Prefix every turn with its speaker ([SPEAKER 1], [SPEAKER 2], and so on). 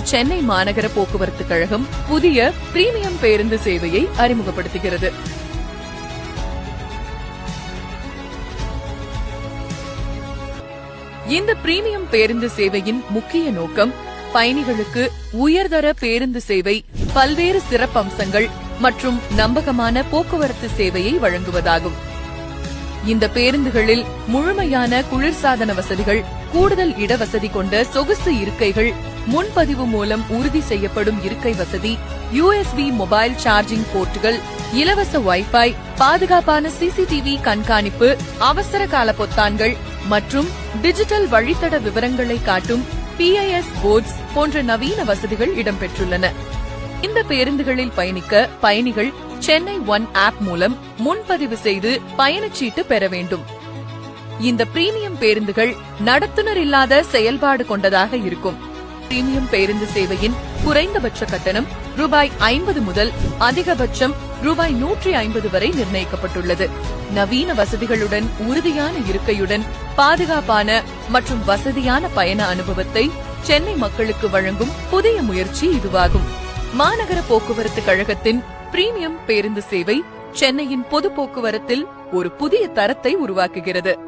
[SPEAKER 1] சென்னை மாநகர போக்குவரத்து கழகம் புதிய பிரீமியம் பேருந்து சேவையை அறிமுகப்படுத்துகிறது. இந்த பிரீமியம் பேருந்து சேவையின் முக்கிய நோக்கம் பயணிகளுக்கு உயர்தர பேருந்து சேவை, பல்வேறு சிறப்பம்சங்கள் மற்றும் நம்பகமான போக்குவரத்து சேவையை வழங்குவதாகும். இந்த பேருந்துகளில் முழுமையான குளிர்சாதன வசதிகள், கூடுதல் இடவசதி கொண்ட சொகுசு இருக்கைகள், முன்பதிவு மூலம் உறுதி செய்யப்படும் இருக்கை வசதி, USB மொபைல் சார்ஜிங் போர்ட்டுகள், இலவச வைஃபை, பாதுகாப்பான CCTV கண்காணிப்பு, அவசர கால பொத்தான்கள் மற்றும் டிஜிட்டல் வழித்தட விவரங்களை காட்டும் PIS போர்ட்ஸ் போன்ற நவீன வசதிகள் இடம்பெற்றுள்ளன. இந்த பேருந்துகளில் பயணிக்க பயணிகள் சென்னை ஒன் ஆப் மூலம் முன்பதிவு செய்து பயணச்சீட்டு பெற வேண்டும். இந்த பிரீமியம் பேருந்துகள் நடத்துனர் இல்லாத செயல்பாடு கொண்டதாக இருக்கும். பிரீமியம் பேருந்து சேவையின் குறைந்தபட்ச கட்டணம் ரூபாய் 50 முதல் அதிகபட்சம் ரூபாய் 150 வரை நிர்ணயிக்கப்பட்டுள்ளது. நவீன வசதிகளுடன், உறுதியான இருக்கையுடன், பாதுகாப்பான மற்றும் வசதியான பயண அனுபவத்தை சென்னை மக்களுக்கு வழங்கும் புதிய முயற்சி இதுவாகும். மாநகர போக்குவரத்து கழகத்தின் பிரீமியம் பேருந்து சேவை சென்னையின் பொது போக்குவரத்தில் ஒரு புதிய தரத்தை உருவாக்குகிறது.